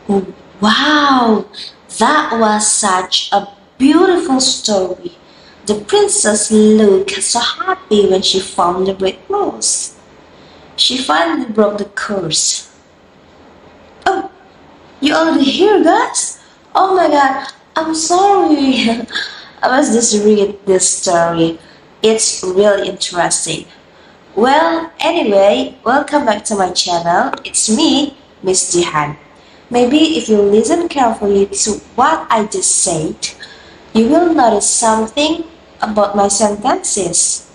Wow, that was such a beautiful story. The princess looked so happy when she found the red rose. She finally broke the curse. Oh, you already here, guys? Oh my god, I'm sorry. I must just read this story. It's really interesting. Well, anyway, welcome back to my channel. It's me, Miss Jihan. Maybe if you listen carefully to what I just said, you will notice something about my sentences.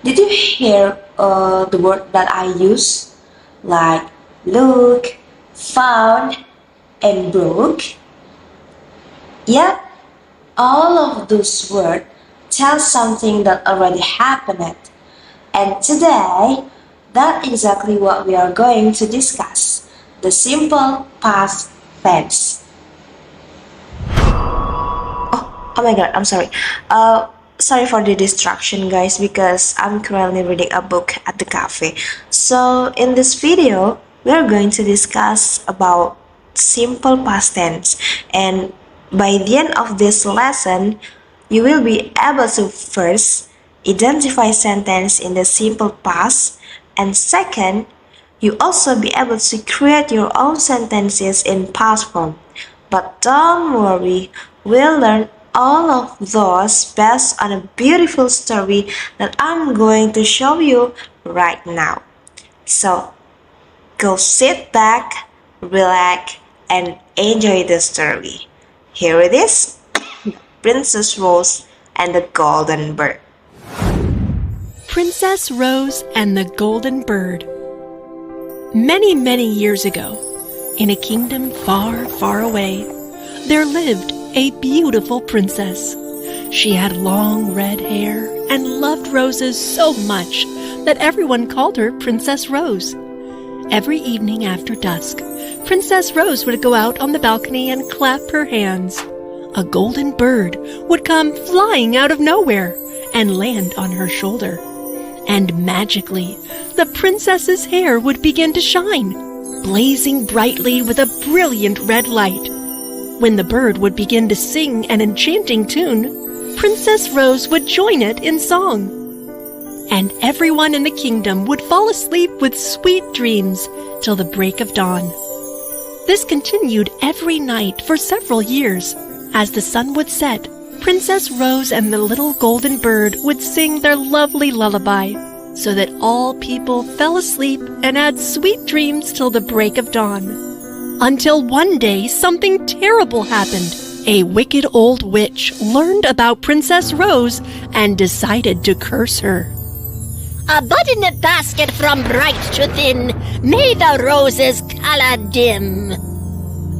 Did you hear the word that I use? Like look, found, and broke? Yep, all of those words tell something that already happened. And today, that's exactly what we are going to discuss. The simple past tense. Oh my god, I'm sorry. Sorry for the distraction, guys, because I'm currently reading a book at the cafe. So in this video, we are going to discuss about simple past tense, and by the end of this lesson, you will be able to first identify sentence in the simple past, and second, you also be able to create your own sentences in past form. But don't worry, we'll learn all of those based on a beautiful story that I'm going to show you right now. So, go sit back, relax, and enjoy the story. Here it is, Princess Rose and the Golden Bird. Princess Rose and the Golden Bird. Many, many years ago, in a kingdom far, far away, there lived a beautiful princess. She had long red hair and loved roses so much that everyone called her Princess Rose. Every evening after dusk, Princess Rose would go out on the balcony and clap her hands. A golden bird would come flying out of nowhere and land on her shoulder. And magically, the princess's hair would begin to shine, blazing brightly with a brilliant red light. When the bird would begin to sing an enchanting tune, Princess Rose would join it in song. And everyone in the kingdom would fall asleep with sweet dreams till the break of dawn. This continued every night for several years. As the sun would set, Princess Rose and the little golden bird would sing their lovely lullaby, so that all people fell asleep and had sweet dreams till the break of dawn. Until one day something terrible happened. A wicked old witch learned about Princess Rose and decided to curse her. A bud in a basket from bright to thin, may the roses color dim.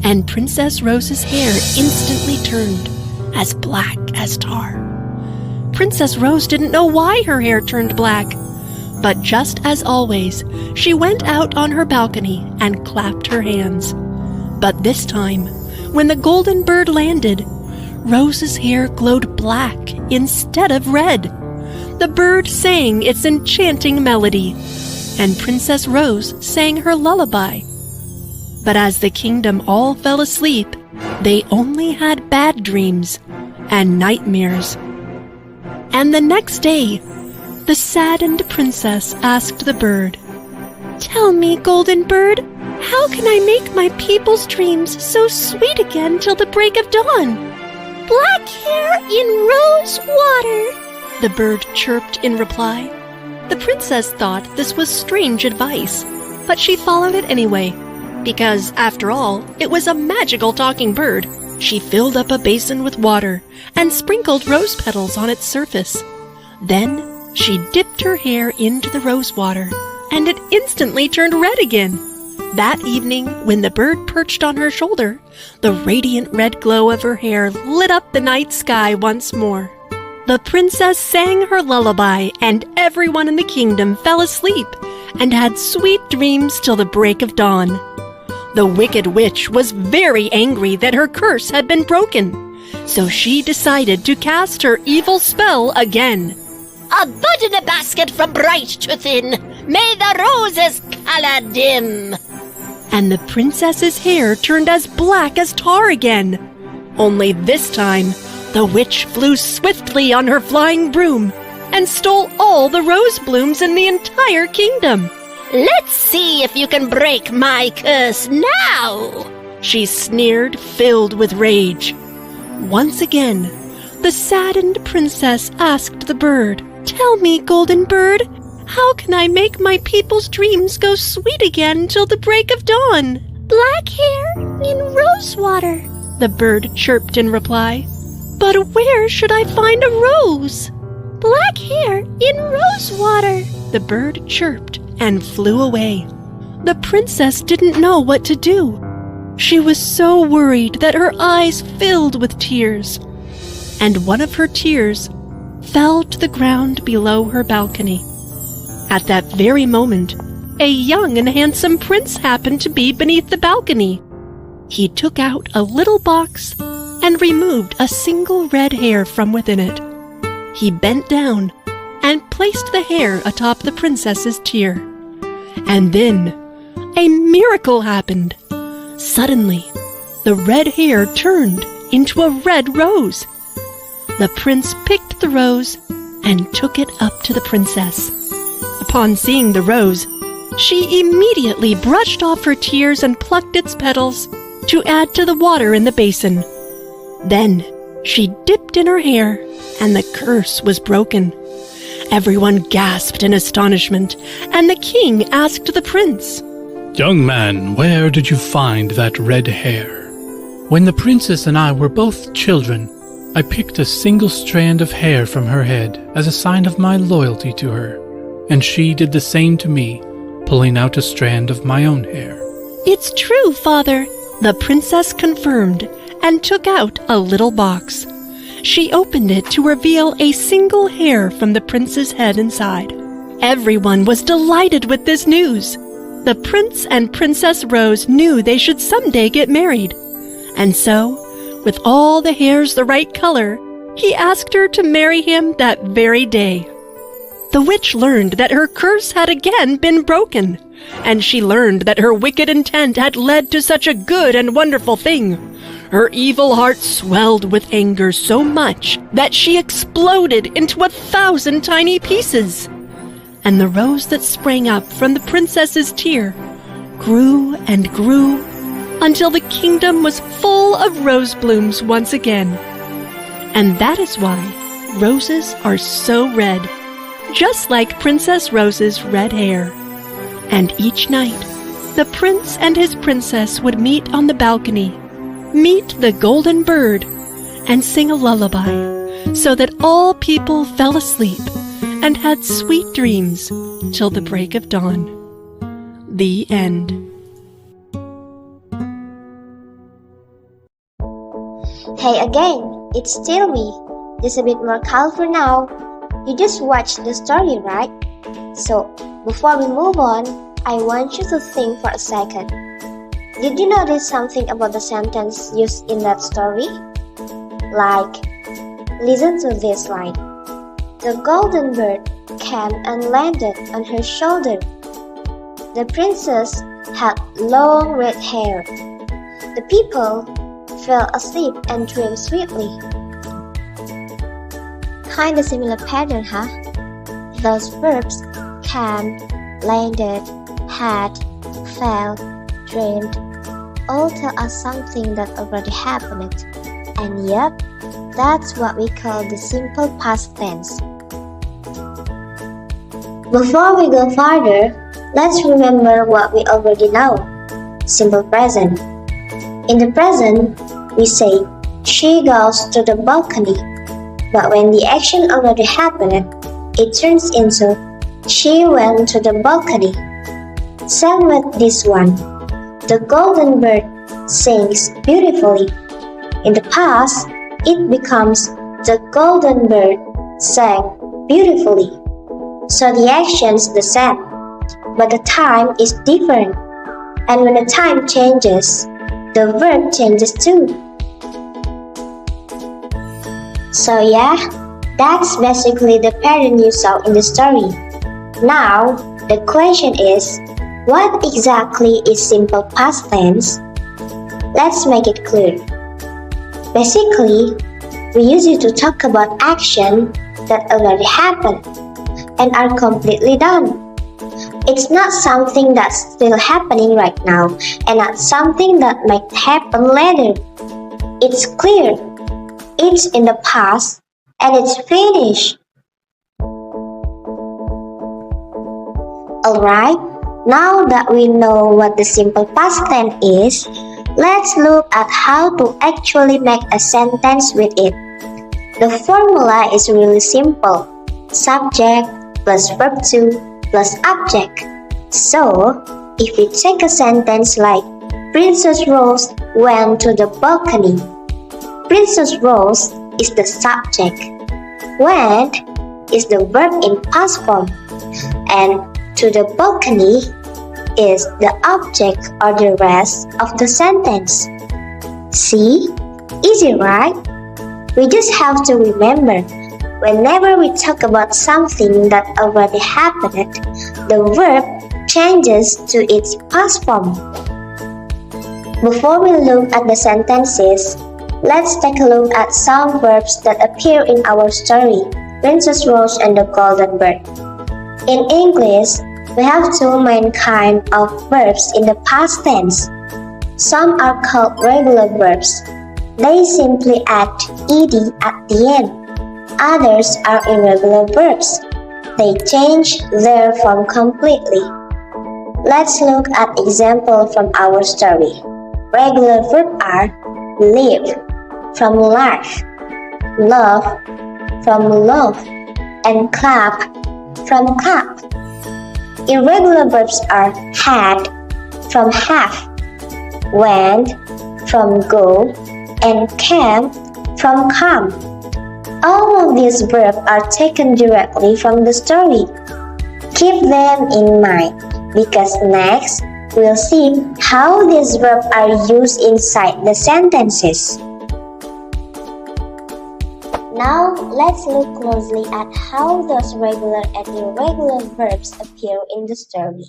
And Princess Rose's hair instantly turned as black as tar. Princess Rose didn't know why her hair turned black, but just as always, she went out on her balcony and clapped her hands. But this time, when the golden bird landed, Rose's hair glowed black instead of red. The bird sang its enchanting melody, and Princess Rose sang her lullaby. But as the kingdom all fell asleep, they only had bad dreams and nightmares. And the next day, the saddened princess asked the bird, "Tell me, Golden Bird, how can I make my people's dreams so sweet again till the break of dawn?" "Black hair in rose water," the bird chirped in reply. The princess thought this was strange advice, but she followed it anyway, because, after all, it was a magical talking bird. She filled up a basin with water and sprinkled rose petals on its surface. Then she dipped her hair into the rose water, and it instantly turned red again. That evening, when the bird perched on her shoulder, the radiant red glow of her hair lit up the night sky once more. The princess sang her lullaby, and everyone in the kingdom fell asleep and had sweet dreams till the break of dawn. The wicked witch was very angry that her curse had been broken, so she decided to cast her evil spell again. "A bud in a basket from bright to thin, may the roses color dim." and the princess's hair turned as black as tar again. Only this time, the witch flew swiftly on her flying broom and stole all the rose blooms in the entire kingdom. Let's see if you can break my curse now, she sneered, filled with rage. Once again, the saddened princess asked the bird, "Tell me, Golden Bird, how can I make my people's dreams go sweet again till the break of dawn?" Black hair in rose water, the bird chirped in reply. "But where should I find a rose?" Black hair in rose water, the bird chirped and flew away. The princess didn't know what to do. She was so worried that her eyes filled with tears, and one of her tears fell to the ground below her balcony. At that very moment, a young and handsome prince happened to be beneath the balcony. He took out a little box and removed a single red hair from within it. He bent down and placed the hair atop the princess's tear. And then a miracle happened. Suddenly, the red hair turned into a red rose. The prince picked the rose and took it up to the princess. Upon seeing the rose, she immediately brushed off her tears and plucked its petals to add to the water in the basin. Then she dipped in her hair, and the curse was broken. Everyone gasped in astonishment, and the king asked the prince, "Young man, where did you find that red hair?" "When the princess and I were both children, I picked a single strand of hair from her head as a sign of my loyalty to her, and she did the same to me, pulling out a strand of my own hair." "It's true, father," the princess confirmed and took out a little box. She opened it to reveal a single hair from the prince's head inside. Everyone was delighted with this news. The prince and Princess Rose knew they should someday get married. And so, with all the hairs the right color, he asked her to marry him that very day. The witch learned that her curse had again been broken, and she learned that her wicked intent had led to such a good and wonderful thing. Her evil heart swelled with anger so much that she exploded into 1,000 tiny pieces. And the rose that sprang up from the princess's tear grew and grew until the kingdom was full of rose blooms once again. And that is why roses are so red, just like Princess Rose's red hair. And each night, the prince and his princess would meet on the balcony, meet the golden bird, and sing a lullaby, so that all people fell asleep and had sweet dreams till the break of dawn. The end. Hey again, it's still me. Just a bit more colorful now. You just watched the story, right? So, before we move on, I want you to think for a second. Did you notice something about the sentence used in that story? Like, listen to this line. The golden bird came and landed on her shoulder. The princess had long red hair. The people fell asleep and dreamed sweetly. Kinda similar pattern, huh? Those verbs came, landed, had, fell, dreamed all tell us something that already happened. And yep, that's what we call the simple past tense. Before we go further, let's remember what we already know. Simple present. In the present, we say, she goes to the balcony. But when the action already happened, it turns into, she went to the balcony. Same with this one. The golden bird sings beautifully. In the past, it becomes, the golden bird sang beautifully. So the action is the same, but the time is different. And when the time changes, the verb changes too. So yeah, that's basically the pattern you saw in the story. Now, the question is, What exactly is simple past tense? Let's make it clear. Basically, we use it to talk about action that already happened and are completely done. It's not something that's still happening right now and not something that might happen later. It's clear. It's in the past and it's finished. Alright, now that we know what the simple past tense is, let's look at how to actually make a sentence with it. The formula is really simple. Subject plus verb to plus object. So, if we take a sentence like Princess Rose went to the balcony. Princess Rose is the subject. Went is the verb in past form. And to the balcony is the object or the rest of the sentence. See? Easy, right? We just have to remember, whenever we talk about something that already happened, the verb changes to its past form. Before we look at the sentences, let's take a look at some verbs that appear in our story, Princess Rose and the Golden Bird. In English, we have two main kinds of verbs in the past tense. Some are called regular verbs. They simply add ed at the end. Others are irregular verbs. They change their form completely. Let's look at examples from our story. Regular verbs are live, from laugh, love, from love, and clap, from clap. Irregular verbs are had, from have, went, from go, and came, from come. All of these verbs are taken directly from the story. Keep them in mind, because next we'll see how these verbs are used inside the sentences. Now, let's look closely at how those regular and irregular verbs appear in the story.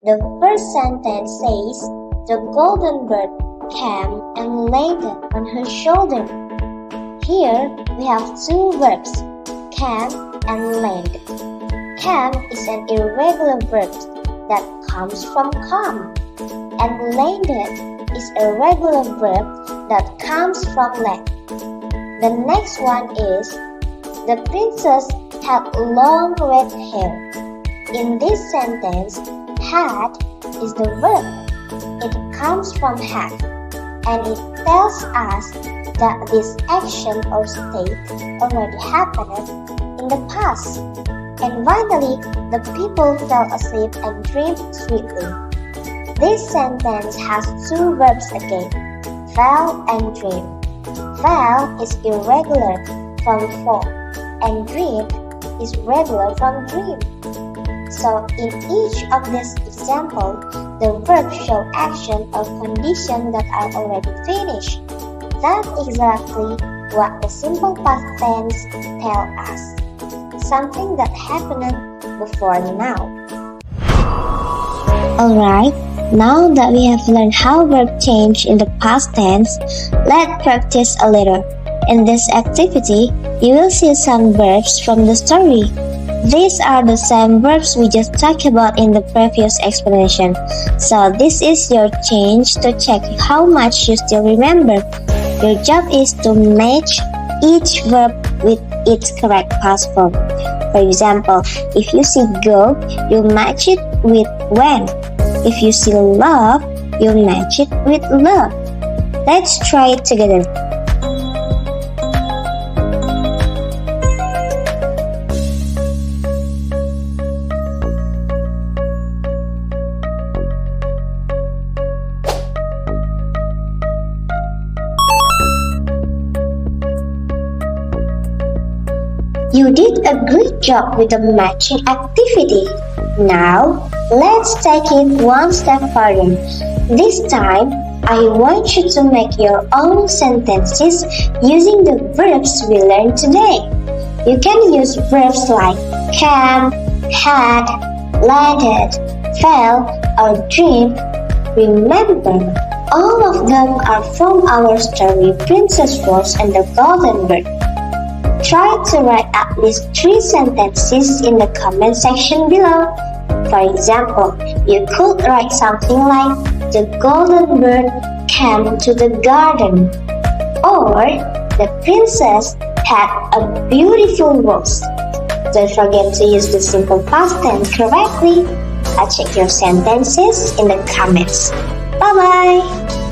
The first sentence says, the golden bird came and landed on her shoulder. Here, we have two verbs, came and land. Came is an irregular verb that comes from come, and landed is a regular verb that comes from land. The next one is, the princess had long red hair. In this sentence, had is the verb. It comes from have, and it tells us that this action or state already happened in the past. And finally, the people fell asleep and dreamed sweetly. This sentence has two verbs again, fell and dream. Fell is irregular from fall, and dream is regular from dream. So in each of these examples, the verbs show action or condition that are already finished. That's exactly what the simple past tense tells us. Something that happened before now. Alright, now that we have learned how verbs change in the past tense, let's practice a little. In this activity, you will see some verbs from the story. These are the same verbs we just talked about in the previous explanation. So this is your chance to check how much you still remember. Your job is to match each verb with its correct past form. For example, if you see go, you match it with went. If you see love, you match it with love. Let's try it together. You did a great job with the matching activity. Now, let's take it one step further. This time, I want you to make your own sentences using the verbs we learned today. You can use verbs like came, had, landed, fell, or dream, remember, all of them are from our story Princess Rose and the Golden Bird. Try to write at least 3 sentences in the comment section below. For example, you could write something like, the golden bird came to the garden, or the princess had a beautiful rose. Don't forget to use the simple past tense correctly. I'll check your sentences in the comments. Bye-bye!